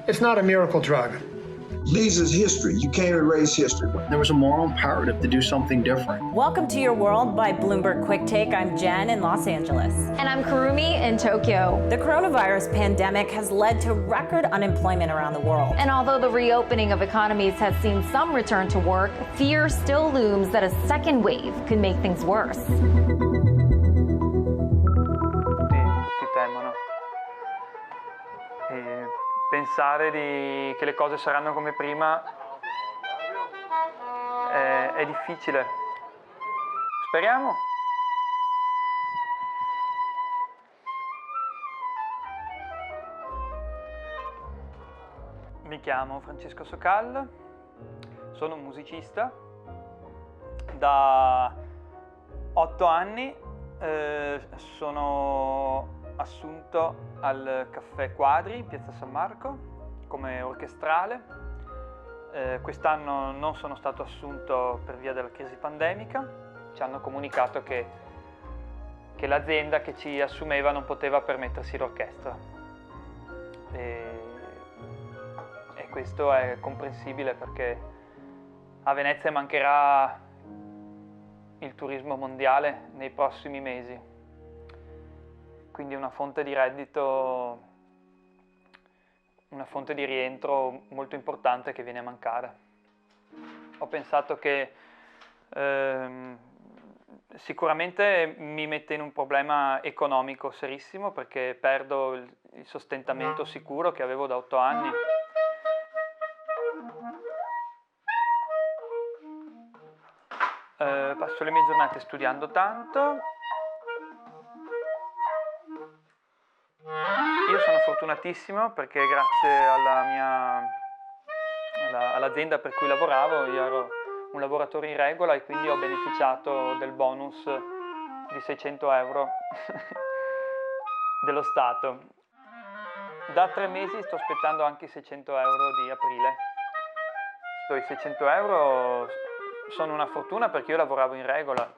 It's not a miracle drug. These is history. You can't erase history. There was a moral imperative to do something different. Welcome to Your World by Bloomberg QuickTake. I'm Jen in Los Angeles. And I'm Kurumi in Tokyo. The coronavirus pandemic has led to record unemployment around the world. And although the reopening of economies has seen some return to work, fear still looms that a second wave could make things worse. Tutti temono. E pensare che le cose saranno come prima è difficile. Speriamo. Mi chiamo Francesco Socal, sono un musicista. Da 8 anni sono assunto al Caffè Quadri in Piazza San Marco come orchestrale. Quest'anno non sono stato assunto per via della crisi pandemica. Ci hanno comunicato che l'azienda che ci assumeva non poteva permettersi l'orchestra. E questo è comprensibile perché a Venezia mancherà il turismo mondiale nei prossimi mesi. Quindi una fonte di reddito, una fonte di rientro molto importante che viene a mancare. Ho pensato che sicuramente mi mette in un problema economico serissimo perché perdo il sostentamento sicuro che avevo da 8 anni. Passo le mie giornate studiando tanto. Io sono fortunatissimo perché grazie all'azienda per cui lavoravo, io ero un lavoratore in regola e quindi ho beneficiato del bonus di 600 euro dello Stato. Da 3 mesi sto aspettando anche i 600 euro di aprile. I 600 euro sono una fortuna perché io lavoravo in regola,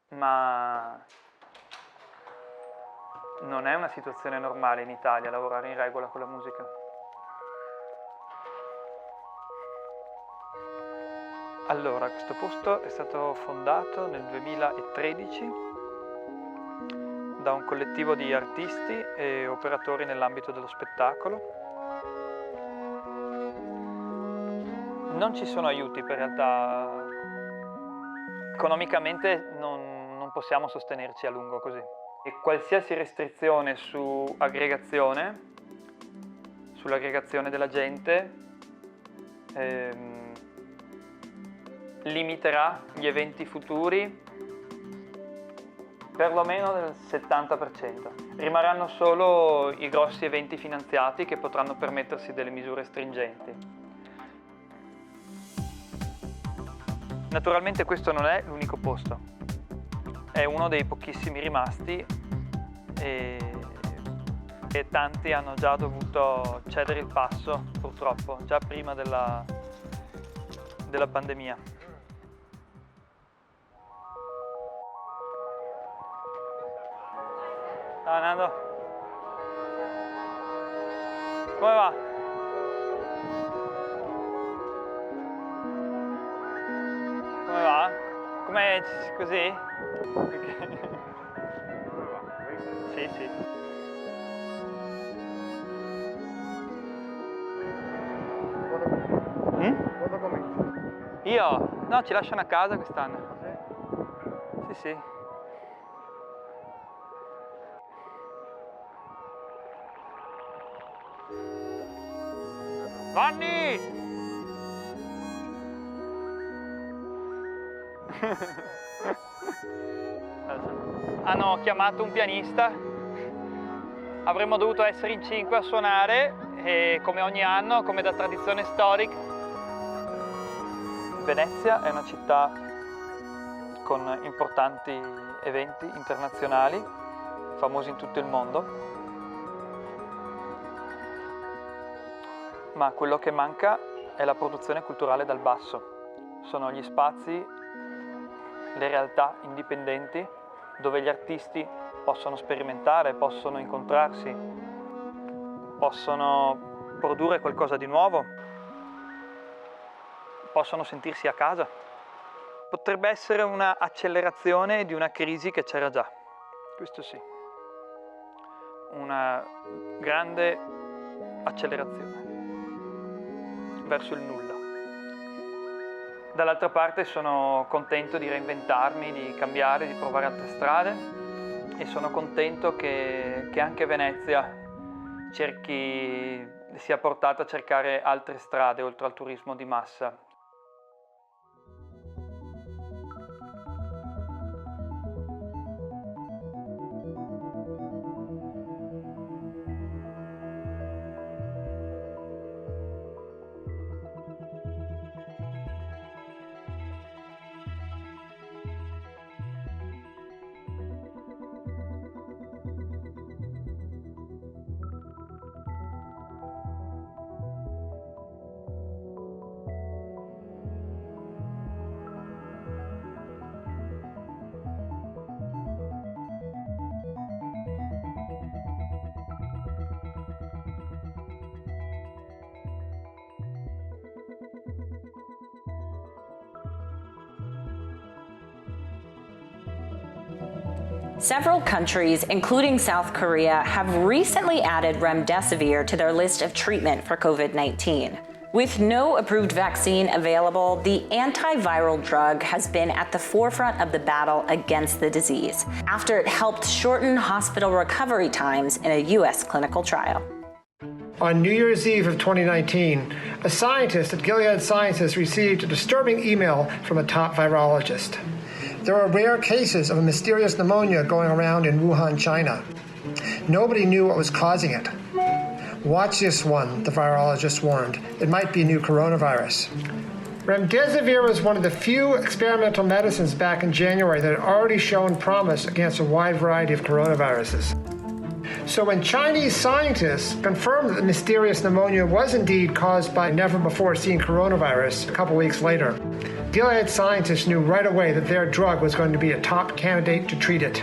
ma non è una situazione normale in Italia lavorare in regola con la musica. Allora, questo posto è stato fondato nel 2013 da un collettivo di artisti e operatori nell'ambito dello spettacolo. Non ci sono aiuti per realtà, economicamente non possiamo sostenerci a lungo così. E qualsiasi restrizione sull'aggregazione della gente, limiterà gli eventi futuri perlomeno del 70%. Rimarranno solo i grossi eventi finanziati che potranno permettersi delle misure stringenti. Naturalmente questo non è l'unico posto, è uno dei pochissimi rimasti e tanti hanno già dovuto cedere il passo, purtroppo, già prima della pandemia. Ciao Nando, come va? Come va? Com'è così? Sì, sì. Quando cominci? Io? No, ci lasciano a casa quest'anno. Sì, sì. Vanni! Hanno chiamato un pianista, avremmo dovuto essere in 5 a suonare e come ogni anno, come da tradizione storica. Venezia è una città con importanti eventi internazionali, famosi in tutto il mondo, ma quello che manca è la produzione culturale dal basso. Sono gli spazi, le realtà indipendenti dove gli artisti possono sperimentare, possono incontrarsi, possono produrre qualcosa di nuovo, possono sentirsi a casa. Potrebbe essere una accelerazione di una crisi che c'era già, questo sì, una grande accelerazione verso il nulla. Dall'altra parte sono contento di reinventarmi, di cambiare, di provare altre strade e sono contento che anche Venezia sia portata a cercare altre strade oltre al turismo di massa. Several countries, including South Korea, have recently added Remdesivir to their list of treatment for COVID-19. With no approved vaccine available, the antiviral drug has been at the forefront of the battle against the disease after it helped shorten hospital recovery times in a U.S. clinical trial. On New Year's Eve of 2019, a scientist at Gilead Sciences received a disturbing email from a top virologist. There are rare cases of a mysterious pneumonia going around in Wuhan, China. Nobody knew what was causing it. Watch this one, the virologist warned. It might be new coronavirus. Remdesivir was one of the few experimental medicines back in January that had already shown promise against a wide variety of coronaviruses. So when Chinese scientists confirmed that the mysterious pneumonia was indeed caused by never-before-seen coronavirus a couple weeks later, Gilead scientists knew right away that their drug was going to be a top candidate to treat it.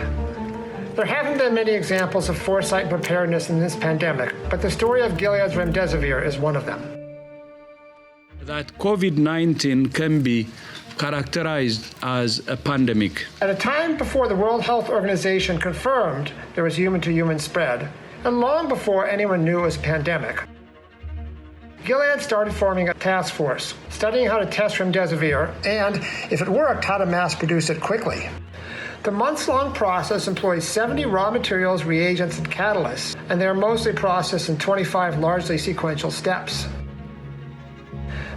There haven't been many examples of foresight and preparedness in this pandemic, but the story of Gilead's Remdesivir is one of them. That COVID-19 can be characterized as a pandemic. At a time before the World Health Organization confirmed there was human-to-human spread, and long before anyone knew it was a pandemic, Gilead started forming a task force, studying how to test Remdesivir and, if it worked, how to mass produce it quickly. The months-long process employs 70 raw materials, reagents, and catalysts, and they are mostly processed in 25 largely sequential steps.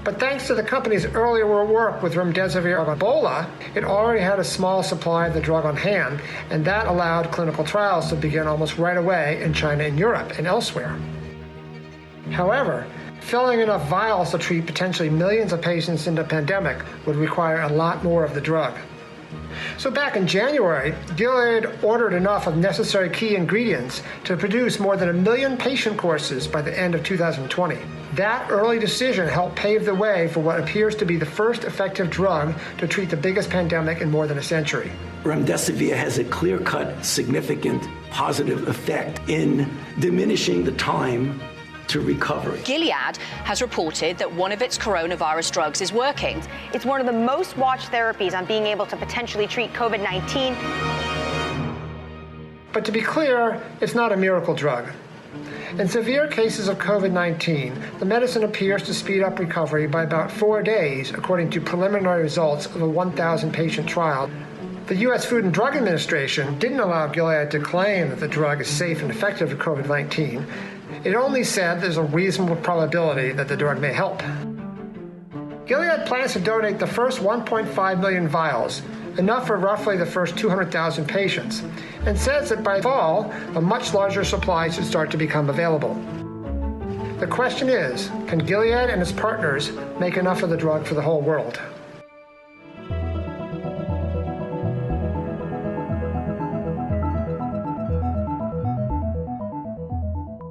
But thanks to the company's earlier work with Remdesivir of Ebola, it already had a small supply of the drug on hand, and that allowed clinical trials to begin almost right away in China and Europe and elsewhere. However, filling enough vials to treat potentially millions of patients in the pandemic would require a lot more of the drug. So back in January, Gilead ordered enough of necessary key ingredients to produce more than 1 million patient courses by the end of 2020. That early decision helped pave the way for what appears to be the first effective drug to treat the biggest pandemic in more than a century. Remdesivir has a clear-cut, significant positive effect in diminishing the time to recovery. Gilead has reported that one of its coronavirus drugs is working. It's one of the most watched therapies on being able to potentially treat COVID-19. But to be clear, it's not a miracle drug. In severe cases of COVID-19, the medicine appears to speed up recovery by about 4 days, according to preliminary results of a 1,000-patient trial. The U.S. Food and Drug Administration didn't allow Gilead to claim that the drug is safe and effective for COVID-19. It only said there's a reasonable probability that the drug may help. Gilead plans to donate the first 1.5 million vials, enough for roughly the first 200,000 patients, and says that by fall, a much larger supply should start to become available. The question is, can Gilead and its partners make enough of the drug for the whole world?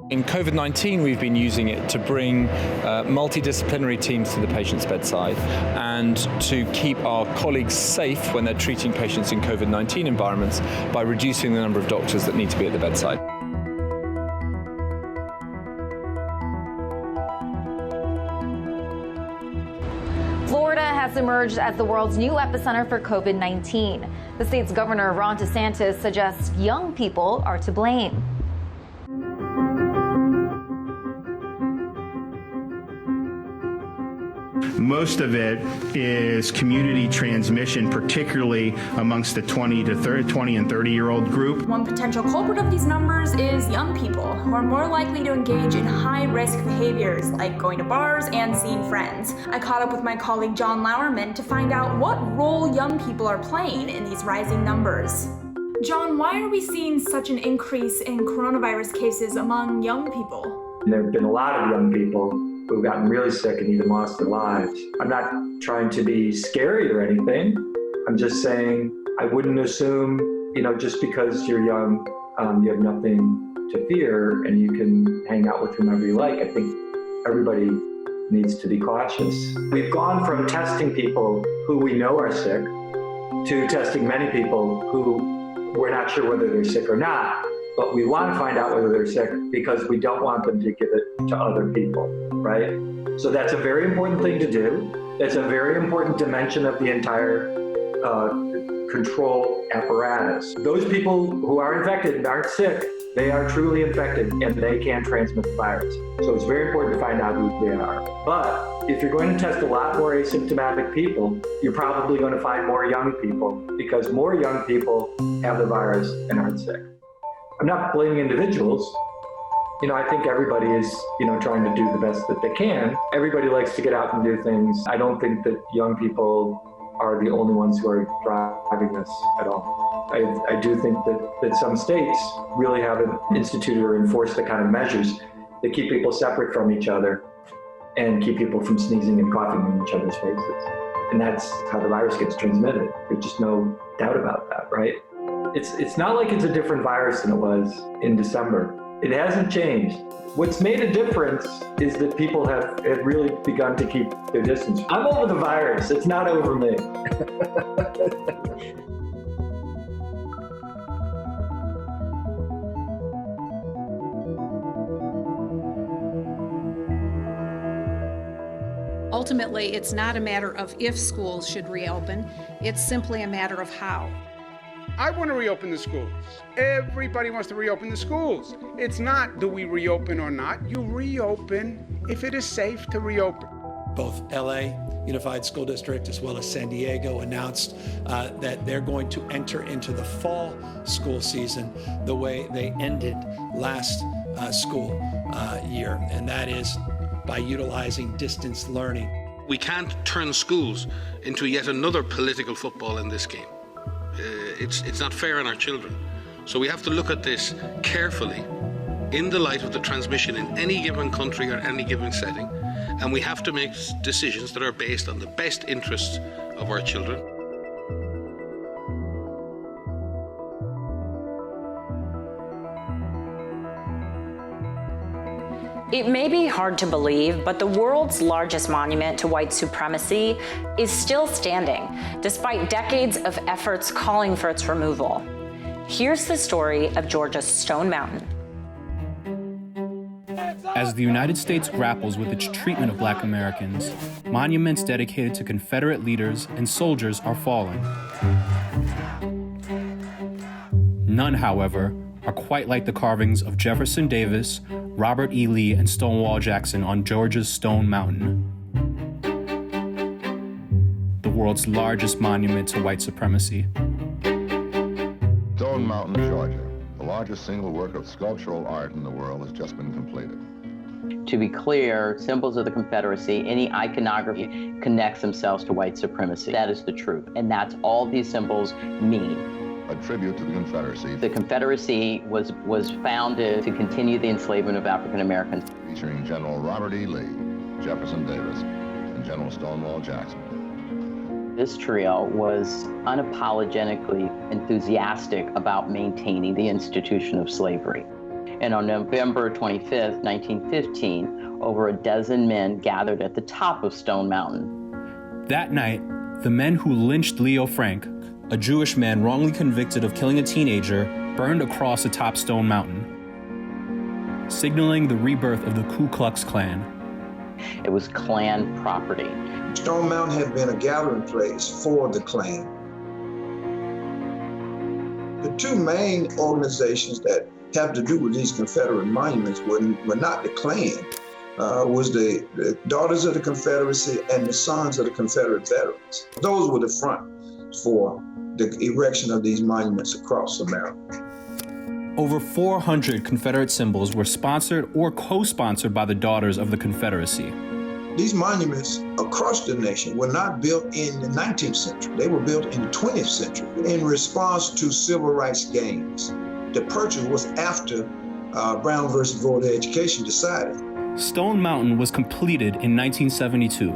In COVID-19, we've been using it to bring multidisciplinary teams to the patient's bedside and to keep our colleagues safe when they're treating patients in COVID-19 environments by reducing the number of doctors that need to be at the bedside. has emerged as the world's new epicenter for COVID-19. The state's governor, Ron DeSantis, suggests young people are to blame. Most of it is community transmission, particularly amongst the 20 and 30-year-old group. One potential culprit of these numbers is young people, who are more likely to engage in high-risk behaviors like going to bars and seeing friends. I caught up with my colleague John Lauerman to find out what role young people are playing in these rising numbers. John, why are we seeing such an increase in coronavirus cases among young people? There have been a lot of young people who've gotten really sick and even lost their lives. I'm not trying to be scary or anything. I'm just saying I wouldn't assume, just because you're young, you have nothing to fear and you can hang out with whomever you like. I think everybody needs to be cautious. We've gone from testing people who we know are sick to testing many people who we're not sure whether they're sick or not, but we want to find out whether they're sick because we don't want them to give it to other people, right? So that's a very important thing to do. It's a very important dimension of the entire control apparatus. Those people who are infected and aren't sick, they are truly infected and they can transmit the virus. So it's very important to find out who they are. But if you're going to test a lot more asymptomatic people, you're probably going to find more young people because more young people have the virus and aren't sick. I'm not blaming individuals. I think everybody is, trying to do the best that they can. Everybody likes to get out and do things. I don't think that young people are the only ones who are driving this at all. I do think that some states really haven't instituted or enforced the kind of measures that keep people separate from each other and keep people from sneezing and coughing in each other's faces. And that's how the virus gets transmitted. There's just no doubt about that, right? It's not like it's a different virus than it was in December. It hasn't changed. What's made a difference is that people have really begun to keep their distance. I'm over the virus. It's not over me. Ultimately, it's not a matter of if schools should reopen. It's simply a matter of how. I want to reopen the schools. Everybody wants to reopen the schools. It's not do we reopen or not. You reopen if it is safe to reopen. Both LA Unified School District as well as San Diego announced that they're going to enter into the fall school season the way they ended last school year, and that is by utilizing distance learning. We can't turn schools into yet another political football in this game. It's not fair on our children. So we have to look at this carefully in the light of the transmission in any given country or any given setting. And we have to make decisions that are based on the best interests of our children. It may be hard to believe, but the world's largest monument to white supremacy is still standing, despite decades of efforts calling for its removal. Here's the story of Georgia's Stone Mountain. As the United States grapples with its treatment of Black Americans, monuments dedicated to Confederate leaders and soldiers are falling. None, however, are quite like the carvings of Jefferson Davis, Robert E. Lee, and Stonewall Jackson on Georgia's Stone Mountain, the world's largest monument to white supremacy. Stone Mountain, Georgia, the largest single work of sculptural art in the world, has just been completed. To be clear, symbols of the Confederacy, any iconography connects themselves to white supremacy. That is the truth, and that's all these symbols mean. A tribute to the Confederacy. The Confederacy was founded to continue the enslavement of African Americans. Featuring General Robert E. Lee, Jefferson Davis, and General Stonewall Jackson. This trio was unapologetically enthusiastic about maintaining the institution of slavery. And on November 25th, 1915, over a dozen men gathered at the top of Stone Mountain. That night, the men who lynched Leo Frank, a Jewish man wrongly convicted of killing a teenager, burned across atop Stone Mountain, signaling the rebirth of the Ku Klux Klan. It was Klan property. Stone Mountain had been a gathering place for the Klan. The two main organizations that have to do with these Confederate monuments were not the Klan, was the Daughters of the Confederacy and the Sons of the Confederate Veterans. Those were the front for the erection of these monuments across America. Over 400 Confederate symbols were sponsored or co-sponsored by the Daughters of the Confederacy. These monuments across the nation were not built in the 19th century. They were built in the 20th century in response to civil rights gains. The purchase was after Brown versus Board of Education decided. Stone Mountain was completed in 1972,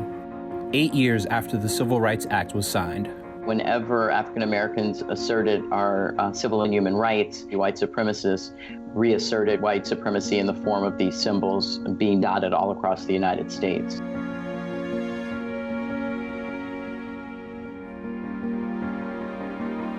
8 years after the Civil Rights Act was signed. Whenever African Americans asserted our civil and human rights, the white supremacists reasserted white supremacy in the form of these symbols being dotted all across the United States.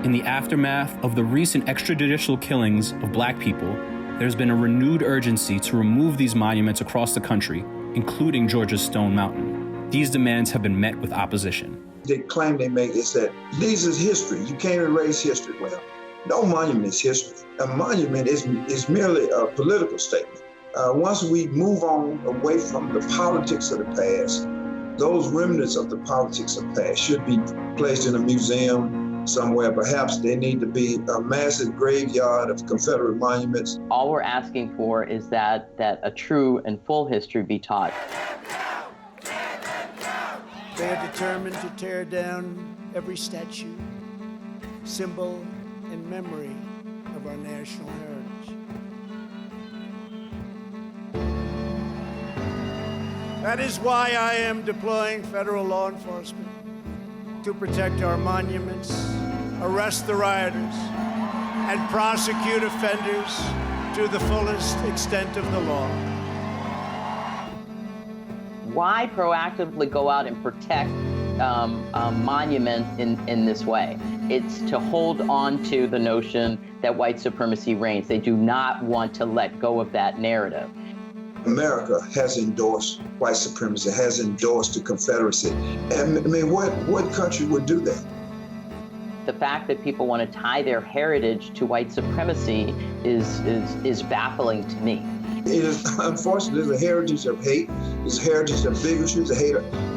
In the aftermath of the recent extrajudicial killings of Black people, there's been a renewed urgency to remove these monuments across the country, including Georgia's Stone Mountain. These demands have been met with opposition. The claim they make is that this is history. You can't erase history. Well, no monument is history. A monument is merely a political statement. Once we move on away from the politics of the past, those remnants of the politics of the past should be placed in a museum somewhere. Perhaps they need to be a massive graveyard of Confederate monuments. All we're asking for is that a true and full history be taught. They are determined to tear down every statue, symbol, and memory of our national heritage. That is why I am deploying federal law enforcement to protect our monuments, arrest the rioters, and prosecute offenders to the fullest extent of the law. Why proactively go out and protect monuments in this way? It's to hold on to the notion that white supremacy reigns. They do not want to let go of that narrative. America has endorsed white supremacy, has endorsed the Confederacy. And I mean, what country would do that? The fact that people want to tie their heritage to white supremacy is baffling to me. It is, unfortunately, there's a heritage of hate, there's a heritage of bigotry, there's a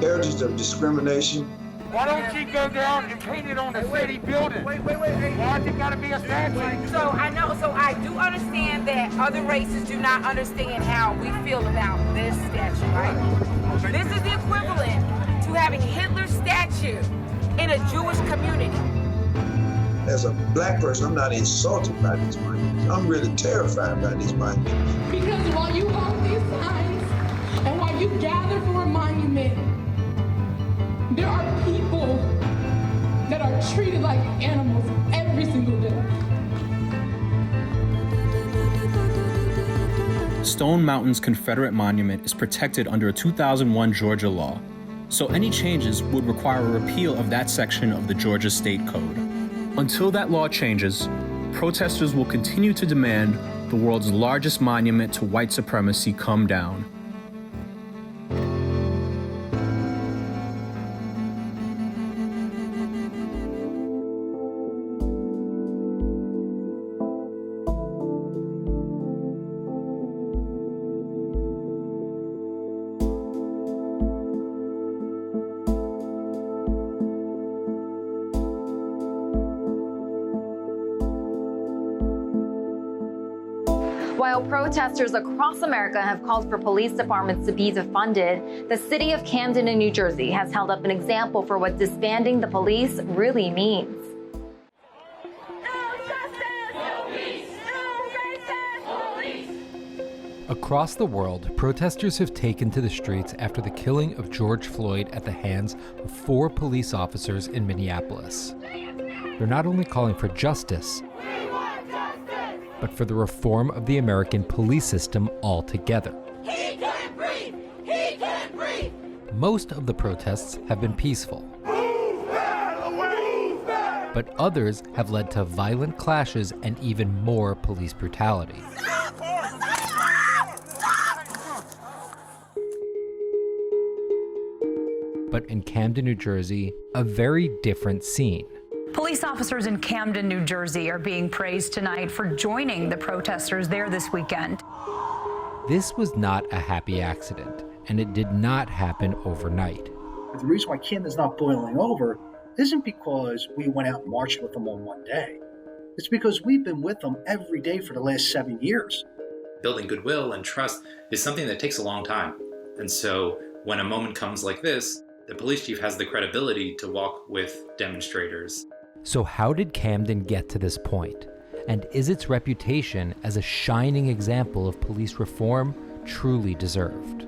heritage of discrimination. Why don't you go down and paint it on the city building? Wait. Why's it gotta be a statue? So I do understand that other races do not understand how we feel about this statue, right? This is the equivalent to having Hitler's statue in a Jewish community. As a Black person, I'm not insulted by these monuments. I'm really terrified by these monuments. Because while you hold these signs and while you gather for a monument, there are people that are treated like animals every single day. Stone Mountain's Confederate monument is protected under a 2001 Georgia law, so any changes would require a repeal of that section of the Georgia State Code. Until that law changes, protesters will continue to demand the world's largest monument to white supremacy come down. While protesters across America have called for police departments to be defunded, the city of Camden in New Jersey has held up an example for what disbanding the police really means. Across the world, protesters have taken to the streets after the killing of George Floyd at the hands of 4 police officers in Minneapolis. They're not only calling for justice, but for the reform of the American police system altogether. He couldn't breathe! He couldn't breathe! Most of the protests have been peaceful, but others have led to violent clashes and even more police brutality. but in Camden, New Jersey, a very different scene. Police officers in Camden, New Jersey are being praised tonight for joining the protesters there this weekend. This was not a happy accident, and it did not happen overnight. The reason why Camden's not boiling over isn't because we went out and marched with them on one day. It's because we've been with them every day for the last 7 years. Building goodwill and trust is something that takes a long time. And so when a moment comes like this, the police chief has the credibility to walk with demonstrators. So how did Camden get to this point? And is its reputation as a shining example of police reform truly deserved?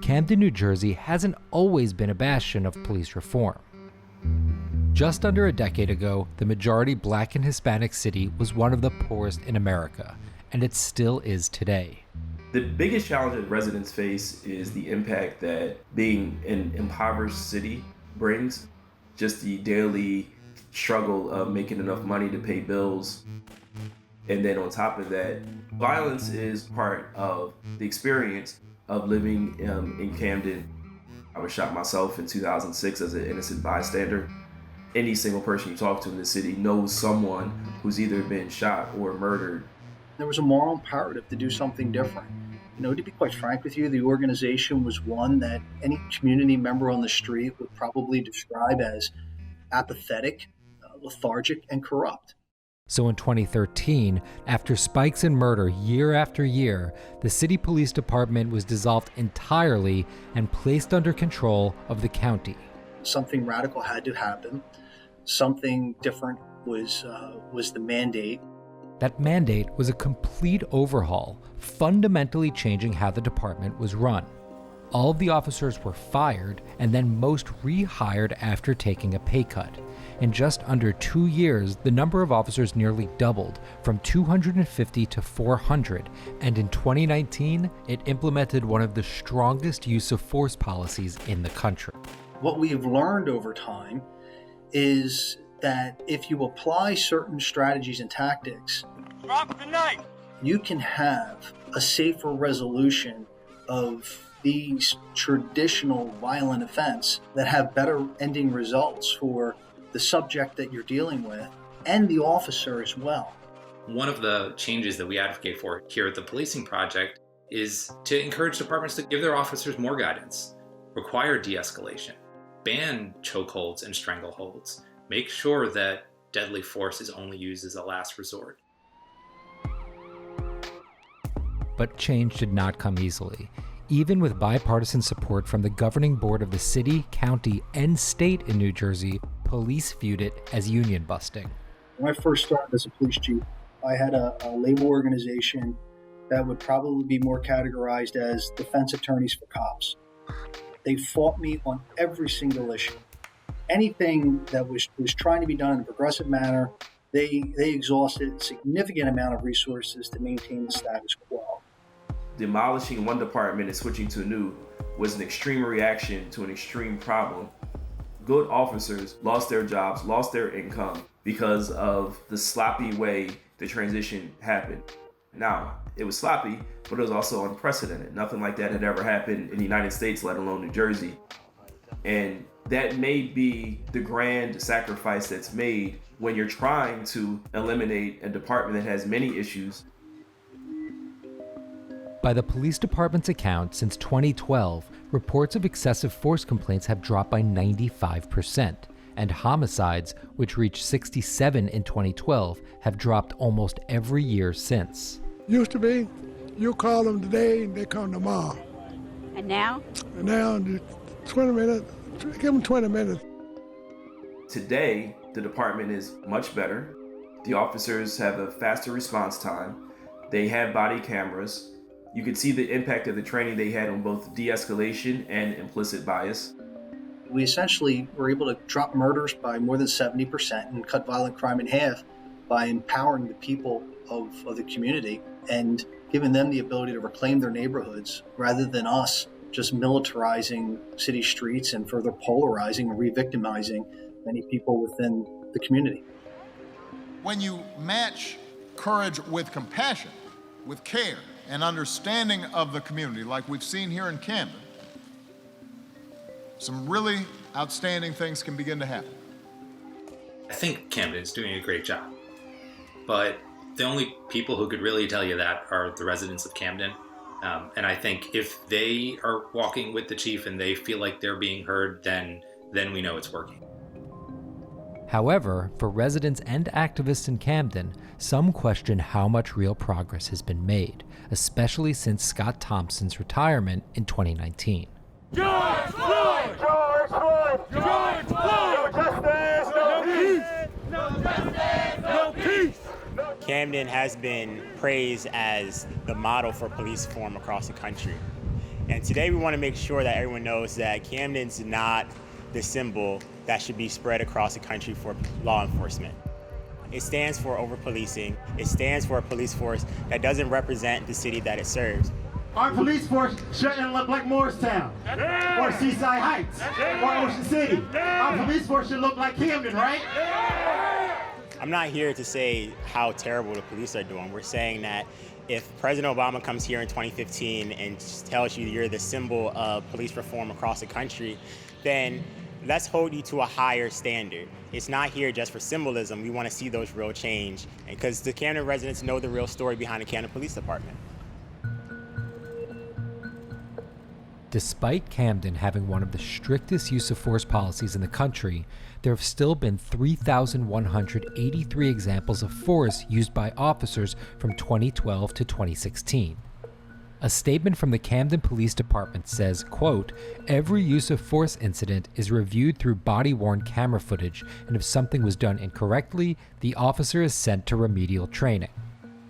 Camden, New Jersey hasn't always been a bastion of police reform. Just under a decade ago, the majority Black and Hispanic city was one of the poorest in America, and it still is today. The biggest challenge that residents face is the impact that being an impoverished city brings. Just the daily struggle of making enough money to pay bills. And then on top of that, violence is part of the experience of living in Camden. I was shot myself in 2006 as an innocent bystander. Any single person you talk to in the city knows someone who's either been shot or murdered. There was a moral imperative to do something different. You know, to be quite frank with you, the organization was one that any community member on the street would probably describe as apathetic, lethargic, and corrupt. So in 2013, after spikes in murder year after year, the city police department was dissolved entirely and placed under control of the county. Something radical had to happen. Something different was the mandate. That mandate was a complete overhaul, fundamentally changing how the department was run. All of the officers were fired and then most rehired after taking a pay cut. In just under 2 years, the number of officers nearly doubled from 250 to 400, and in 2019, it implemented one of the strongest use of force policies in the country. What we have learned over time is that if you apply certain strategies and tactics, drop the knife. You can have a safer resolution of these traditional violent events that have better ending results for the subject that you're dealing with and the officer as well. One of the changes that we advocate for here at the Policing Project is to encourage departments to give their officers more guidance, require de-escalation, ban chokeholds and strangleholds, make sure that deadly force is only used as a last resort. But change did not come easily. Even with bipartisan support from the governing board of the city, county, and state in New Jersey, police viewed it as union busting. When I first started as a police chief, I had a labor organization that would probably be more categorized as defense attorneys for cops. They fought me on every single issue. Anything that was trying to be done in a progressive manner, they exhausted a significant amount of resources to maintain the status quo. Demolishing one department and switching to a new was an extreme reaction to an extreme problem. Good officers lost their jobs, lost their income because of the sloppy way the transition happened. Now, it was sloppy, but it was also unprecedented. Nothing like that had ever happened in the United States, let alone New Jersey. And that may be the grand sacrifice that's made when you're trying to eliminate a department that has many issues. By the police department's account, since 2012, reports of excessive force complaints have dropped by 95%, and homicides, which reached 67 in 2012, have dropped almost every year since. Used to be, you call them today and they come tomorrow. And now? And now, 20 minutes, give them 20 minutes. Today, the department is much better. The officers have a faster response time. They have body cameras. You could see the impact of the training they had on both de-escalation and implicit bias. We essentially were able to drop murders by more than 70% and cut violent crime in half by empowering the people of the community and giving them the ability to reclaim their neighborhoods rather than us just militarizing city streets and further polarizing and re-victimizing many people within the community. When you match courage with compassion, with care, and understanding of the community, like we've seen here in Camden, some really outstanding things can begin to happen. I think Camden's doing a great job, but the only people who could really tell you that are the residents of Camden. And I think if they are walking with the chief and they feel like they're being heard, then we know it's working. However, for residents and activists in Camden, some question how much real progress has been made, especially since Scott Thompson's retirement in 2019. George Floyd! George Floyd! George Floyd! No justice, no peace! No justice, no peace! Camden has been praised as the model for police reform across the country. And today we want to make sure that everyone knows that Camden's not the symbol that should be spread across the country for law enforcement. It stands for over-policing. It stands for a police force that doesn't represent the city that it serves. Our police force shouldn't look like Morristown, or Seaside Heights, or Ocean City. Our police force should look like Camden, right? I'm not here to say how terrible the police are doing. We're saying that if President Obama comes here in 2015 and tells you you're the symbol of police reform across the country, then let's hold you to a higher standard. It's not here just for symbolism. We want to see those real change, because the Camden residents know the real story behind the Camden Police Department. Despite Camden having one of the strictest use of force policies in the country, there have still been 3,183 examples of force used by officers from 2012 to 2016. A statement from the Camden Police Department says, quote, "Every use of force incident is reviewed through body-worn camera footage, and if something was done incorrectly, the officer is sent to remedial training."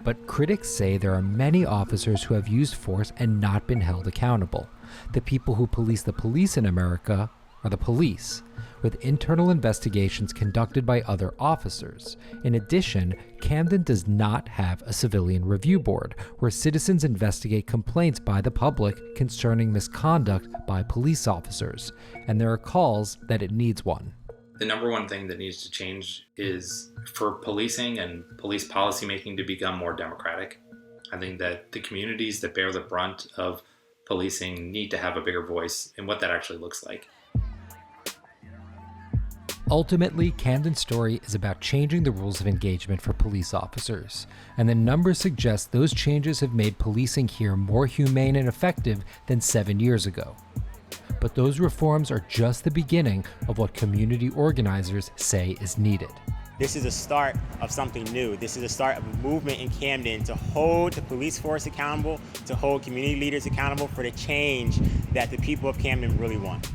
But critics say there are many officers who have used force and not been held accountable. The people who police the police in America are the police, with internal investigations conducted by other officers. In addition, Camden does not have a civilian review board, where citizens investigate complaints by the public concerning misconduct by police officers, and there are calls that it needs one. The number one thing that needs to change is for policing and police policymaking to become more democratic. I think that the communities that bear the brunt of policing need to have a bigger voice in what that actually looks like. Ultimately, Camden's story is about changing the rules of engagement for police officers, and the numbers suggest those changes have made policing here more humane and effective than 7 years ago. But those reforms are just the beginning of what community organizers say is needed. This is the start of something new. This is the start of a movement in Camden to hold the police force accountable, to hold community leaders accountable for the change that the people of Camden really want.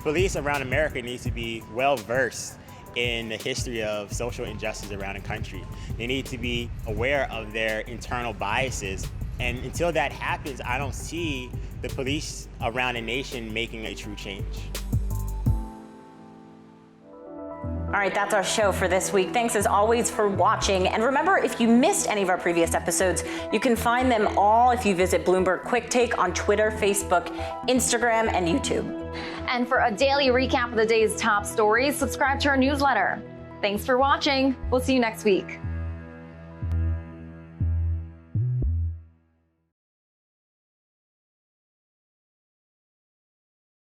Police around America needs to be well-versed in the history of social injustice around the country. They need to be aware of their internal biases. And until that happens, I don't see the police around the nation making a true change. All right, that's our show for this week. Thanks as always for watching. And remember, if you missed any of our previous episodes, you can find them all if you visit Bloomberg QuickTake on Twitter, Facebook, Instagram, and YouTube. And for a daily recap of the day's top stories, subscribe to our newsletter. Thanks for watching. We'll see you next week.